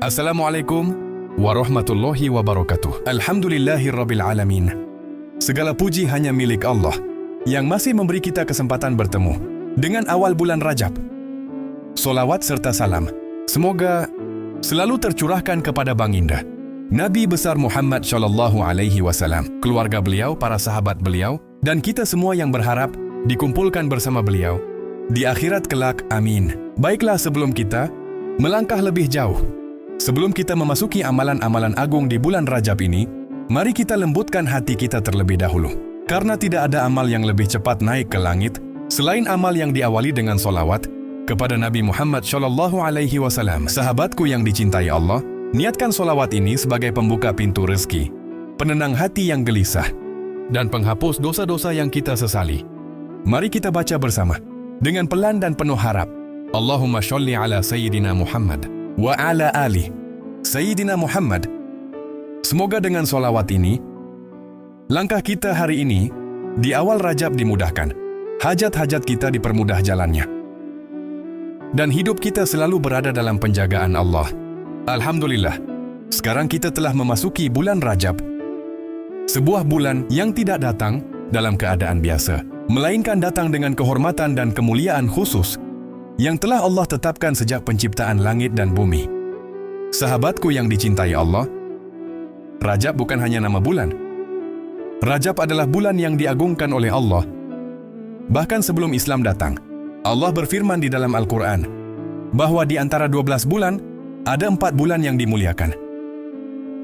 Assalamualaikum warahmatullahi wabarakatuh. Alhamdulillahirabbil alamin. Segala puji hanya milik Allah yang masih memberi kita kesempatan bertemu dengan awal bulan Rajab. Solawat serta salam semoga selalu tercurahkan kepada Baginda Nabi besar Muhammad sallallahu alaihi wasallam, keluarga beliau, para sahabat beliau, dan kita semua yang berharap dikumpulkan bersama beliau di akhirat kelak. Amin. Baiklah, sebelum kita melangkah lebih jauh, sebelum kita memasuki amalan-amalan agung di bulan Rajab ini, mari kita lembutkan hati kita terlebih dahulu. Karena tidak ada amal yang lebih cepat naik ke langit selain amal yang diawali dengan solawat kepada Nabi Muhammad sallallahu alaihi wasallam. Sahabatku yang dicintai Allah, niatkan solawat ini sebagai pembuka pintu rezeki, penenang hati yang gelisah, dan penghapus dosa-dosa yang kita sesali. Mari kita baca bersama dengan pelan dan penuh harap. Allahumma sholli ala Sayyidina Muhammad wa ala ali Sayyidina Muhammad. Semoga dengan solawat ini, langkah kita hari ini di awal Rajab dimudahkan, hajat-hajat kita dipermudah jalannya, dan hidup kita selalu berada dalam penjagaan Allah. Alhamdulillah, sekarang kita telah memasuki bulan Rajab, sebuah bulan yang tidak datang dalam keadaan biasa, melainkan datang dengan kehormatan dan kemuliaan khusus yang telah Allah tetapkan sejak penciptaan langit dan bumi. Sahabatku yang dicintai Allah, Rajab bukan hanya nama bulan. Rajab adalah bulan yang diagungkan oleh Allah. Bahkan sebelum Islam datang, Allah berfirman di dalam Al-Quran bahwa di antara 12 bulan, ada 4 bulan yang dimuliakan.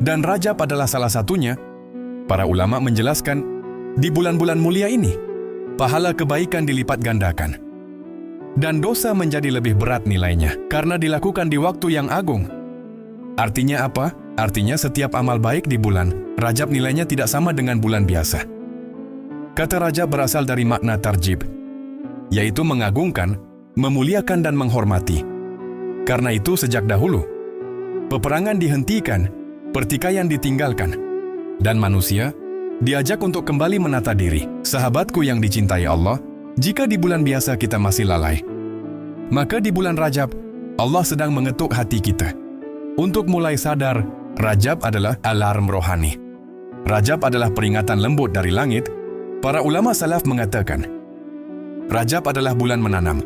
Dan Rajab adalah salah satunya. Para ulama menjelaskan, di bulan-bulan mulia ini, pahala kebaikan dilipat gandakan, dan dosa menjadi lebih berat nilainya karena dilakukan di waktu yang agung. Artinya apa? Artinya setiap amal baik di bulan Rajab nilainya tidak sama dengan bulan biasa. Kata Rajab berasal dari makna tarjib, yaitu mengagungkan, memuliakan dan menghormati. Karena itu sejak dahulu, peperangan dihentikan, pertikaian ditinggalkan, dan manusia diajak untuk kembali menata diri. Sahabatku yang dicintai Allah, jika di bulan biasa kita masih lalai, maka di bulan Rajab, Allah sedang mengetuk hati kita untuk mulai sadar. Rajab adalah alarm rohani. Rajab adalah peringatan lembut dari langit. Para ulama salaf mengatakan, Rajab adalah bulan menanam,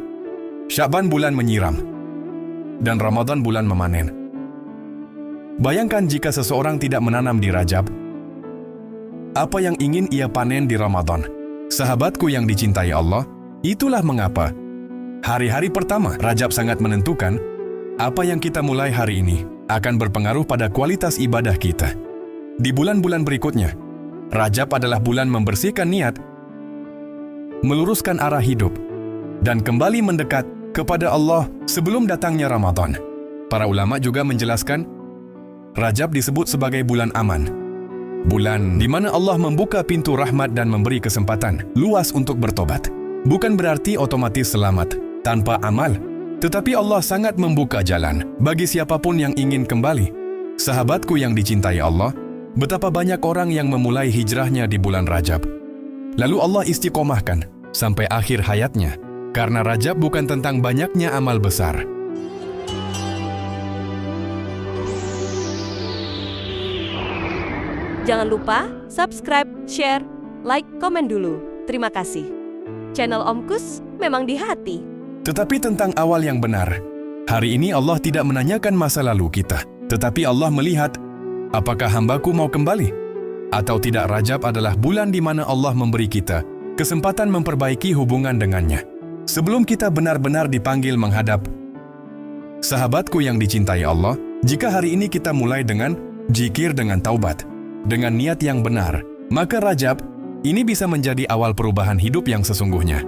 Sya'ban bulan menyiram, dan Ramadan bulan memanen. Bayangkan jika seseorang tidak menanam di Rajab, apa yang ingin ia panen di Ramadan? Sahabatku yang dicintai Allah, itulah mengapa hari-hari pertama Rajab sangat menentukan. Apa yang kita mulai hari ini akan berpengaruh pada kualitas ibadah kita. Di bulan-bulan berikutnya, Rajab adalah bulan membersihkan niat, meluruskan arah hidup, dan kembali mendekat kepada Allah sebelum datangnya Ramadan. Para ulama juga menjelaskan, Rajab disebut sebagai bulan aman, bulan di mana Allah membuka pintu rahmat dan memberi kesempatan luas untuk bertobat. Bukan berarti otomatis selamat tanpa amal, tetapi Allah sangat membuka jalan bagi siapapun yang ingin kembali. Sahabatku yang dicintai Allah, betapa banyak orang yang memulai hijrahnya di bulan Rajab, lalu Allah istiqomahkan sampai akhir hayatnya. Karena Rajab bukan tentang banyaknya amal besar. Jangan lupa subscribe, share, like, komen dulu. Terima kasih. Channel Om Kus memang di hati. Tetapi tentang awal yang benar, hari ini Allah tidak menanyakan masa lalu kita, tetapi Allah melihat apakah hambaku mau kembali atau tidak. Rajab adalah bulan di mana Allah memberi kita kesempatan memperbaiki hubungan dengannya sebelum kita benar-benar dipanggil menghadap. Sahabatku yang dicintai Allah, jika hari ini kita mulai dengan zikir, dengan taubat, dengan niat yang benar, maka Rajab ini bisa menjadi awal perubahan hidup yang sesungguhnya.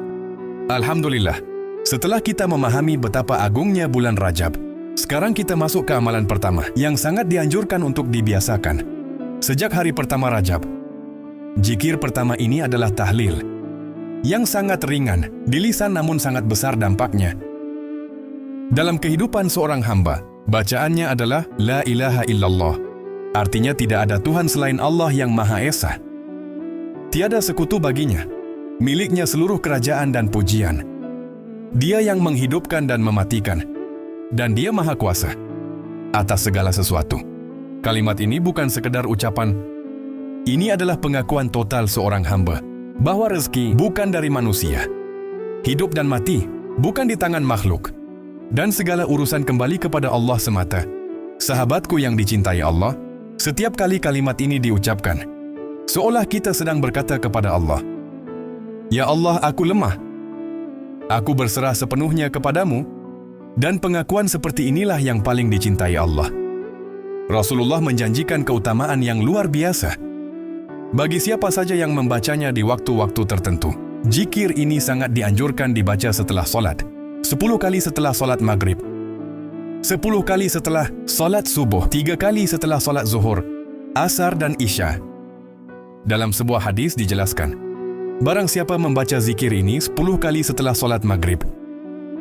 Alhamdulillah, setelah kita memahami betapa agungnya bulan Rajab, sekarang kita masuk ke amalan pertama yang sangat dianjurkan untuk dibiasakan sejak hari pertama Rajab. Zikir pertama ini adalah tahlil, yang sangat ringan di lisan namun sangat besar dampaknya dalam kehidupan seorang hamba. Bacaannya adalah La ilaha illallah. Artinya tidak ada Tuhan selain Allah yang Maha Esa. Tiada sekutu baginya, miliknya seluruh kerajaan dan pujian. Dia yang menghidupkan dan mematikan, dan Dia Maha Kuasa. atas segala sesuatu. Kalimat ini bukan sekedar ucapan. Ini adalah pengakuan total seorang hamba bahwa rezeki bukan dari manusia. Hidup dan mati bukan di tangan makhluk. Dan segala urusan kembali kepada Allah semata. Sahabatku yang dicintai Allah, setiap kali kalimat ini diucapkan, seolah kita sedang berkata kepada Allah, "Ya Allah, aku lemah. Aku berserah sepenuhnya kepadamu." Dan pengakuan seperti inilah yang paling dicintai Allah. Rasulullah menjanjikan keutamaan yang luar biasa bagi siapa saja yang membacanya di waktu-waktu tertentu. Zikir ini sangat dianjurkan dibaca setelah solat, 10 kali setelah solat maghrib, 10 kali setelah solat subuh, 3 kali setelah solat zuhur, asar dan isya. Dalam sebuah hadis dijelaskan, barang siapa membaca zikir ini 10 kali setelah solat maghrib,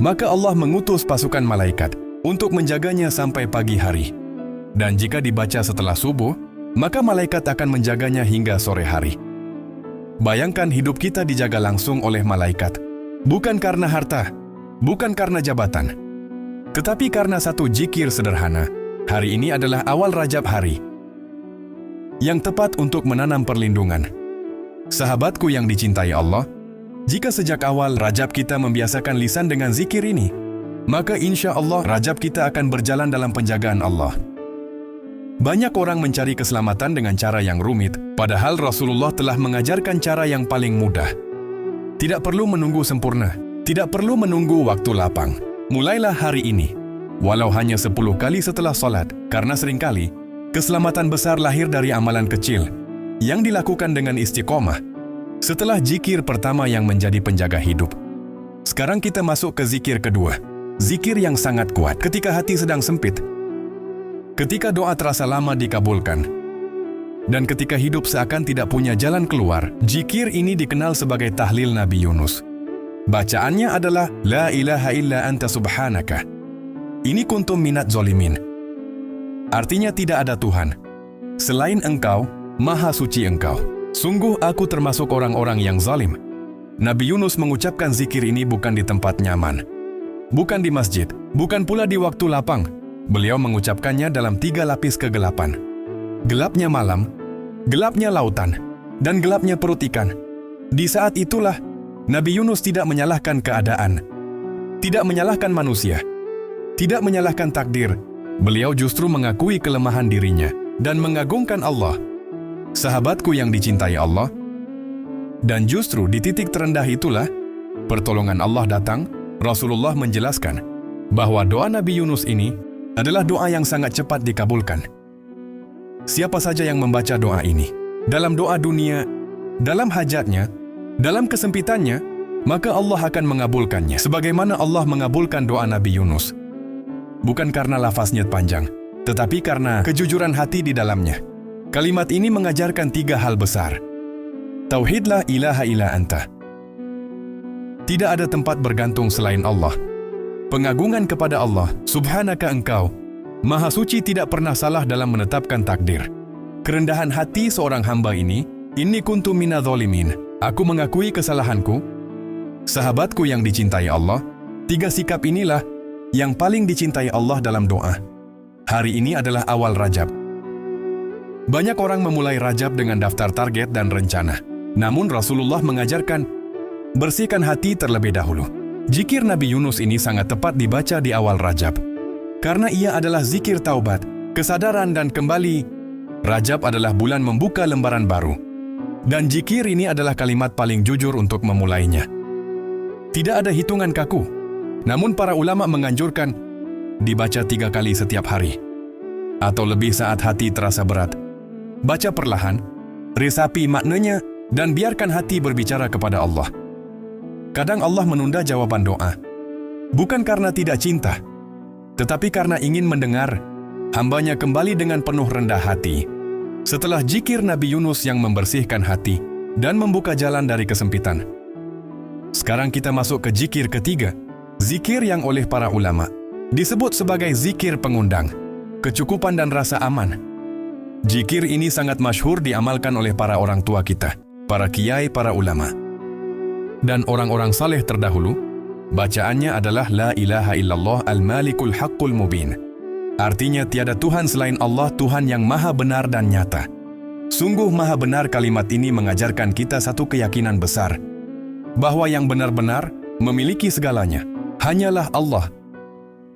maka Allah mengutus pasukan malaikat untuk menjaganya sampai pagi hari. Dan jika dibaca setelah subuh, maka malaikat akan menjaganya hingga sore hari. Bayangkan hidup kita dijaga langsung oleh malaikat, bukan karena harta, bukan karena jabatan, tetapi karena satu zikir sederhana. Hari ini adalah awal Rajab, hari yang tepat untuk menanam perlindungan. Sahabatku yang dicintai Allah, jika sejak awal Rajab kita membiasakan lisan dengan zikir ini, maka insya Allah Rajab kita akan berjalan dalam penjagaan Allah. Banyak orang mencari keselamatan dengan cara yang rumit, padahal Rasulullah telah mengajarkan cara yang paling mudah. Tidak perlu menunggu sempurna, tidak perlu menunggu waktu lapang. Mulailah hari ini, walau hanya 10 kali setelah solat, karena seringkali keselamatan besar lahir dari amalan kecil yang dilakukan dengan istiqomah. Setelah zikir pertama yang menjadi penjaga hidup, sekarang kita masuk ke zikir kedua. Zikir yang sangat kuat ketika hati sedang sempit, ketika doa terasa lama dikabulkan, dan ketika hidup seakan tidak punya jalan keluar. Zikir ini dikenal sebagai tahlil Nabi Yunus. Bacaannya adalah La ilaha illa anta subhanaka ini kuntum minat zolimin. Artinya tidak ada Tuhan selain Engkau, maha suci Engkau. Sungguh aku termasuk orang-orang yang zalim. Nabi Yunus mengucapkan zikir ini bukan di tempat nyaman, bukan di masjid, bukan pula di waktu lapang. Beliau mengucapkannya dalam 3 lapis kegelapan. Gelapnya malam, gelapnya lautan, dan gelapnya perut ikan. Di saat itulah Nabi Yunus tidak menyalahkan keadaan, tidak menyalahkan manusia, tidak menyalahkan takdir. Beliau justru mengakui kelemahan dirinya dan mengagungkan Allah. Sahabatku yang dicintai Allah, dan justru di titik terendah itulah pertolongan Allah datang. Rasulullah menjelaskan bahwa doa Nabi Yunus ini adalah doa yang sangat cepat dikabulkan. Siapa saja yang membaca doa ini, dalam doa dunia, dalam hajatnya, dalam kesempitannya, maka Allah akan mengabulkannya. Sebagaimana Allah mengabulkan doa Nabi Yunus. Bukan karena lafaznya panjang, tetapi karena kejujuran hati di dalamnya. Kalimat ini mengajarkan 3 hal besar. Tauhid la ilaha illa anta. Tidak ada tempat bergantung selain Allah. Pengagungan kepada Allah, subhanaka Engkau, maha suci, tidak pernah salah dalam menetapkan takdir. Kerendahan hati seorang hamba ini, inni kuntu minadh-dhalimin. Aku mengakui kesalahanku. Sahabatku yang dicintai Allah, 3 sikap inilah yang paling dicintai Allah dalam doa. Hari ini adalah awal Rajab. Banyak orang memulai Rajab dengan daftar target dan rencana. Namun Rasulullah mengajarkan, bersihkan hati terlebih dahulu. Zikir Nabi Yunus ini sangat tepat dibaca di awal Rajab, karena ia adalah zikir taubat, kesadaran dan kembali. Rajab adalah bulan membuka lembaran baru. Dan zikir ini adalah kalimat paling jujur untuk memulainya. Tidak ada hitungan kaku. Namun para ulama menganjurkan dibaca 3 kali setiap hari, atau lebih saat hati terasa berat. Baca perlahan, resapi maknanya, dan biarkan hati berbicara kepada Allah. Kadang Allah menunda jawaban doa, bukan karena tidak cinta, tetapi karena ingin mendengar hambanya kembali dengan penuh rendah hati. Setelah zikir Nabi Yunus yang membersihkan hati dan membuka jalan dari kesempitan, sekarang kita masuk ke zikir ketiga. Zikir yang oleh para ulama disebut sebagai zikir pengundang kecukupan dan rasa aman. Zikir ini sangat masyhur diamalkan oleh para orang tua kita, para kiai, para ulama, dan orang-orang saleh terdahulu. Bacaannya adalah La ilaha illallah al-malikul haqqul mubin. Artinya tiada Tuhan selain Allah, Tuhan yang maha benar dan nyata. Sungguh maha benar kalimat ini mengajarkan kita satu keyakinan besar, bahwa yang benar-benar memiliki segalanya hanyalah Allah.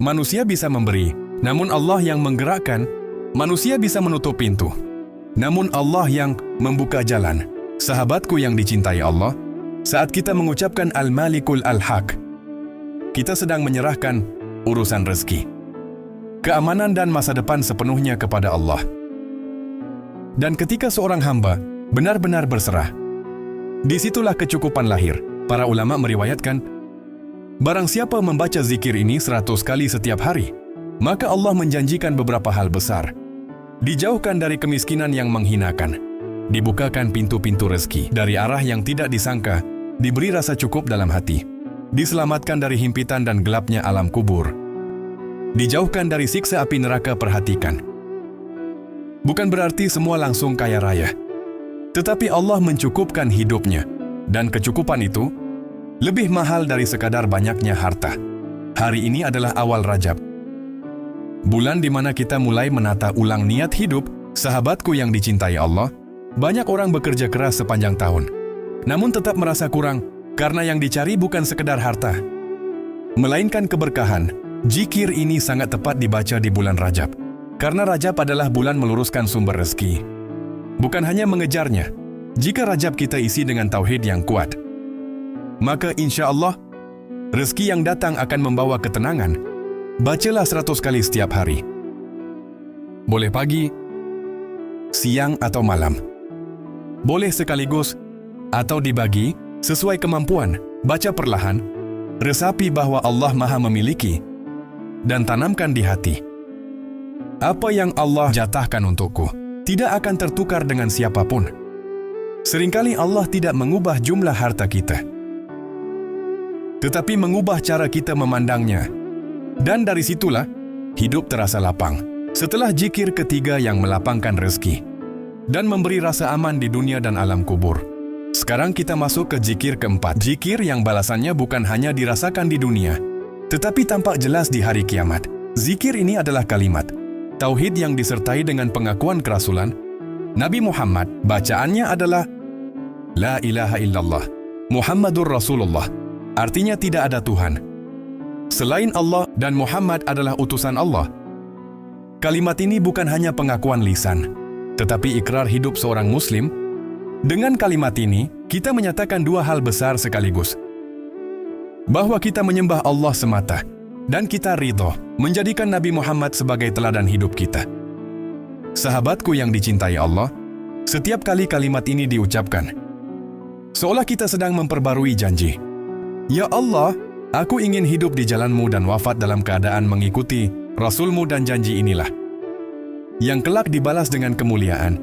Manusia bisa memberi, namun Allah yang menggerakkan. Manusia bisa menutup pintu, namun Allah yang membuka jalan. Sahabatku yang dicintai Allah, saat kita mengucapkan Al-Malikul Al-Haq, kita sedang menyerahkan urusan rezeki, keamanan dan masa depan sepenuhnya kepada Allah. Dan ketika seorang hamba benar-benar berserah, disitulah kecukupan lahir. Para ulama meriwayatkan, barang siapa membaca zikir ini 100 kali setiap hari, maka Allah menjanjikan beberapa hal besar. Dijauhkan dari kemiskinan yang menghinakan, dibukakan pintu-pintu rezeki dari arah yang tidak disangka, diberi rasa cukup dalam hati, diselamatkan dari himpitan dan gelapnya alam kubur, dijauhkan dari siksa api neraka. Perhatikan, bukan berarti semua langsung kaya raya, tetapi Allah mencukupkan hidupnya, dan kecukupan itu lebih mahal dari sekadar banyaknya harta. Hari ini adalah awal Rajab, bulan di mana kita mulai menata ulang niat hidup. Sahabatku yang dicintai Allah, banyak orang bekerja keras sepanjang tahun, namun tetap merasa kurang karena yang dicari bukan sekedar harta, melainkan keberkahan. Zikir ini sangat tepat dibaca di bulan Rajab, karena Rajab adalah bulan meluruskan sumber rezeki, bukan hanya mengejarnya. Jika Rajab kita isi dengan tauhid yang kuat, maka insya Allah rezeki yang datang akan membawa ketenangan. Bacalah 100 kali setiap hari. Boleh pagi, siang atau malam. Boleh sekaligus atau dibagi sesuai kemampuan. Baca perlahan, resapi bahwa Allah maha memiliki, dan tanamkan di hati, apa yang Allah jatahkan untukku tidak akan tertukar dengan siapapun. Seringkali Allah tidak mengubah jumlah harta kita, tetapi mengubah cara kita memandangnya. Dan dari situlah hidup terasa lapang. Setelah zikir ketiga yang melapangkan rezeki dan memberi rasa aman di dunia dan alam kubur, sekarang kita masuk ke zikir keempat. Zikir yang balasannya bukan hanya dirasakan di dunia, tetapi tampak jelas di hari kiamat. Zikir ini adalah kalimat tauhid yang disertai dengan pengakuan kerasulan Nabi Muhammad. Bacaannya adalah La ilaha illallah Muhammadur Rasulullah. Artinya tidak ada Tuhan selain Allah dan Muhammad adalah utusan Allah. Kalimat ini bukan hanya pengakuan lisan, tetapi ikrar hidup seorang muslim. Dengan kalimat ini, kita menyatakan dua hal besar sekaligus, bahwa kita menyembah Allah semata, dan kita ridho menjadikan Nabi Muhammad sebagai teladan hidup kita. Sahabatku yang dicintai Allah, setiap kali kalimat ini diucapkan, seolah kita sedang memperbarui janji. Ya Allah, aku ingin hidup di jalan-Mu dan wafat dalam keadaan mengikuti Rasul-Mu, dan janji inilah yang kelak dibalas dengan kemuliaan.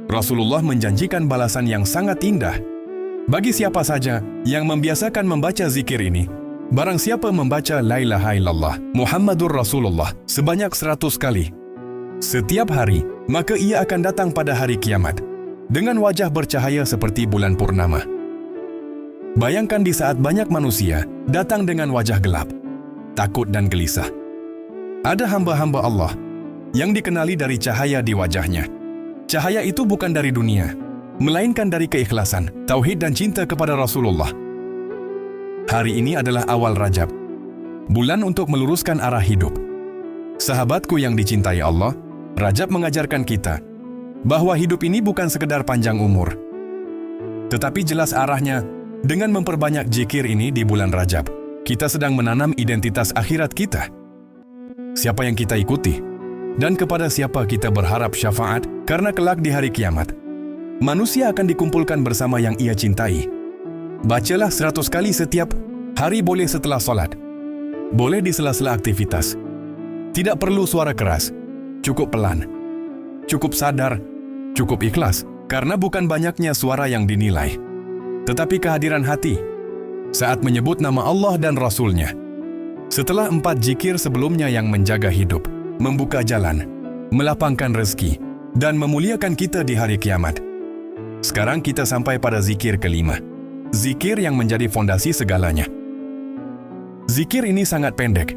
Rasulullah menjanjikan balasan yang sangat indah bagi siapa saja yang membiasakan membaca zikir ini. Barang siapa membaca La ilaha illallah Muhammadur Rasulullah sebanyak 100 kali setiap hari, maka ia akan datang pada hari kiamat dengan wajah bercahaya seperti bulan purnama. Bayangkan di saat banyak manusia datang dengan wajah gelap, takut dan gelisah, ada hamba-hamba Allah yang dikenali dari cahaya di wajahnya. Cahaya itu bukan dari dunia, melainkan dari keikhlasan, tauhid dan cinta kepada Rasulullah. Hari ini adalah awal Rajab, bulan untuk meluruskan arah hidup. Sahabatku yang dicintai Allah, Rajab mengajarkan kita bahwa hidup ini bukan sekedar panjang umur, tetapi jelas arahnya. Dengan memperbanyak zikir ini di bulan Rajab, kita sedang menanam identitas akhirat kita. Siapa yang kita ikuti, dan kepada siapa kita berharap syafaat, karena kelak di hari kiamat, manusia akan dikumpulkan bersama yang ia cintai. Bacalah 100 kali setiap hari, boleh setelah sholat, boleh di sela-sela aktivitas. Tidak perlu suara keras, cukup pelan, cukup sadar, cukup ikhlas, karena bukan banyaknya suara yang dinilai, tetapi kehadiran hati saat menyebut nama Allah dan Rasul-Nya. Setelah 4 zikir sebelumnya yang menjaga hidup, membuka jalan, melapangkan rezeki, dan memuliakan kita di hari kiamat, sekarang kita sampai pada zikir kelima. Zikir yang menjadi fondasi segalanya. Zikir ini sangat pendek,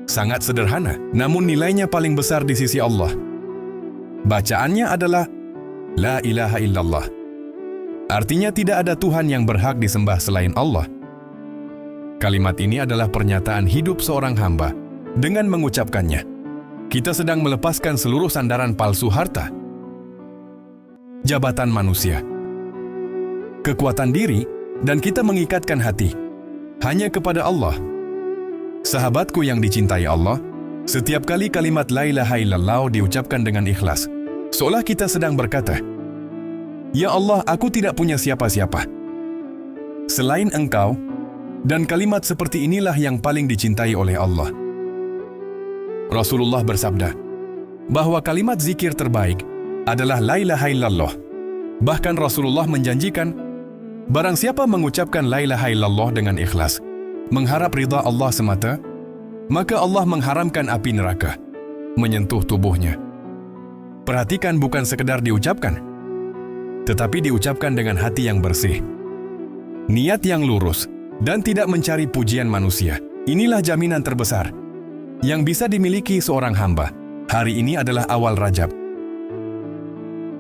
Sangat sederhana, namun nilainya paling besar di sisi Allah. Bacaannya adalah La ilaha illallah. Artinya tidak ada Tuhan yang berhak disembah selain Allah. Kalimat ini adalah pernyataan hidup seorang hamba. Dengan mengucapkannya, kita sedang melepaskan seluruh sandaran palsu harta, jabatan manusia, kekuatan diri, dan kita mengikatkan hati hanya kepada Allah. Sahabatku yang dicintai Allah, setiap kali kalimat La ilaha illallah diucapkan dengan ikhlas, seolah kita sedang berkata, Ya Allah, aku tidak punya siapa-siapa selain Engkau, dan kalimat seperti inilah yang paling dicintai oleh Allah. Rasulullah bersabda bahwa kalimat zikir terbaik adalah La ilaha illallah. Bahkan Rasulullah menjanjikan, barang siapa mengucapkan La ilaha illallah dengan ikhlas, mengharap ridha Allah semata, maka Allah mengharamkan api neraka menyentuh tubuhnya. Perhatikan, bukan sekedar diucapkan, tetapi diucapkan dengan hati yang bersih, niat yang lurus, dan tidak mencari pujian manusia. Inilah jaminan terbesar yang bisa dimiliki seorang hamba. Hari ini adalah awal Rajab,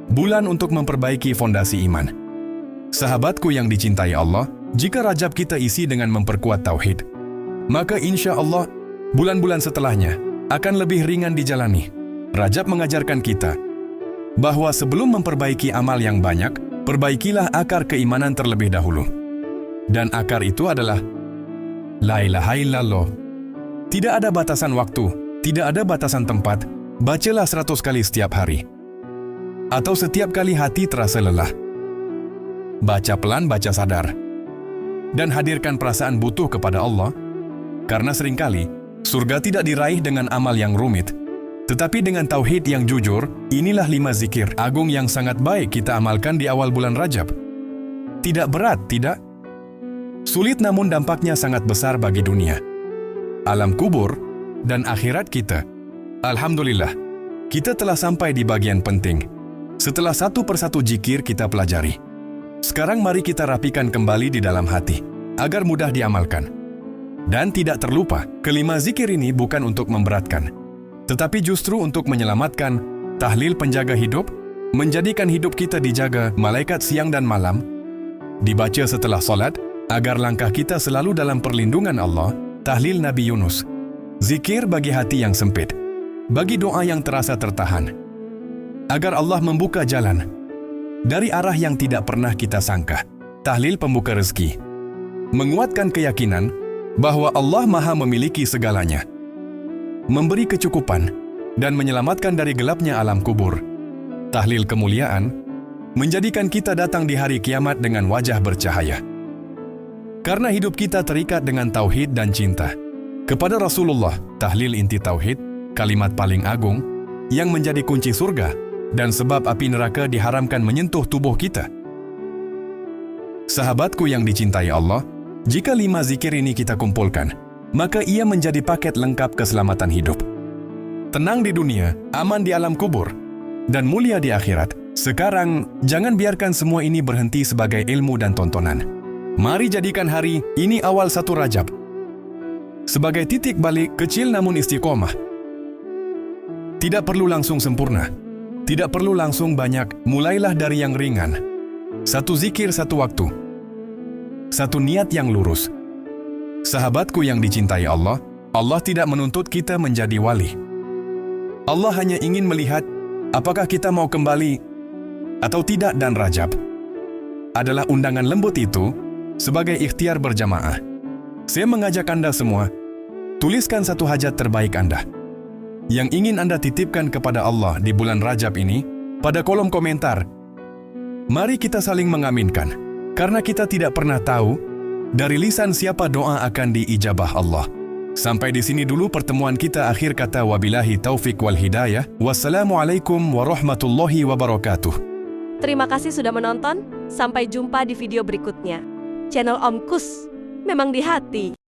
bulan untuk memperbaiki fondasi iman. Sahabatku yang dicintai Allah, jika Rajab kita isi dengan memperkuat tauhid, maka insya Allah bulan-bulan setelahnya akan lebih ringan dijalani. Rajab mengajarkan kita bahwa sebelum memperbaiki amal yang banyak, perbaikilah akar keimanan terlebih dahulu. Dan akar itu adalah La ilaha illallah. Tidak ada batasan waktu, tidak ada batasan tempat. Bacalah 100 kali setiap hari, atau setiap kali hati terasa lelah. Baca pelan, baca sadar, dan hadirkan perasaan butuh kepada Allah. Karena seringkali surga tidak diraih dengan amal yang rumit, tetapi dengan tauhid yang jujur. Inilah 5 zikir agung yang sangat baik kita amalkan di awal bulan Rajab. Tidak berat, tidak sulit, namun dampaknya sangat besar bagi dunia, alam kubur, dan akhirat kita. Alhamdulillah, kita telah sampai di bagian penting. Setelah satu persatu zikir kita pelajari, sekarang mari kita rapikan kembali di dalam hati, agar mudah diamalkan. Dan tidak terlupa, kelima zikir ini bukan untuk memberatkan, tetapi justru untuk menyelamatkan. Tahlil penjaga hidup, menjadikan hidup kita dijaga malaikat siang dan malam. Dibaca setelah salat, agar langkah kita selalu dalam perlindungan Allah. Tahlil Nabi Yunus, zikir bagi hati yang sempit, bagi doa yang terasa tertahan, agar Allah membuka jalan dari arah yang tidak pernah kita sangka. Tahlil pembuka rezeki, menguatkan keyakinan bahwa Allah Maha memiliki segalanya, memberi kecukupan, dan menyelamatkan dari gelapnya alam kubur. Tahlil kemuliaan, menjadikan kita datang di hari kiamat dengan wajah bercahaya. Karena hidup kita terikat dengan tauhid dan cinta kepada Rasulullah. Tahlil inti tauhid, kalimat paling agung yang menjadi kunci surga dan sebab api neraka diharamkan menyentuh tubuh kita. Sahabatku yang dicintai Allah, jika 5 zikir ini kita kumpulkan, maka ia menjadi paket lengkap keselamatan hidup. Tenang di dunia, aman di alam kubur, dan mulia di akhirat. Sekarang, jangan biarkan semua ini berhenti sebagai ilmu dan tontonan. Mari jadikan hari ini awal 1 Rajab sebagai titik balik kecil namun istiqomah. Tidak perlu langsung sempurna, tidak perlu langsung banyak. Mulailah dari yang ringan. 1 zikir 1 waktu, 1 niat yang lurus. Sahabatku yang dicintai Allah, Allah tidak menuntut kita menjadi wali. Allah hanya ingin melihat apakah kita mau kembali atau tidak, dan Rajab adalah undangan lembut itu sebagai ikhtiar berjamaah. Saya mengajak Anda semua, tuliskan 1 hajat terbaik Anda yang ingin Anda titipkan kepada Allah di bulan Rajab ini pada kolom komentar. Mari kita saling mengaminkan, karena kita tidak pernah tahu dari lisan siapa doa akan diijabah Allah. Sampai di sini dulu pertemuan kita. Akhir kata, wabillahi taufik wal hidayah. Wassalamualaikum warahmatullahi wabarakatuh. Terima kasih sudah menonton. Sampai jumpa di video berikutnya. Channel Om Kus memang di hati.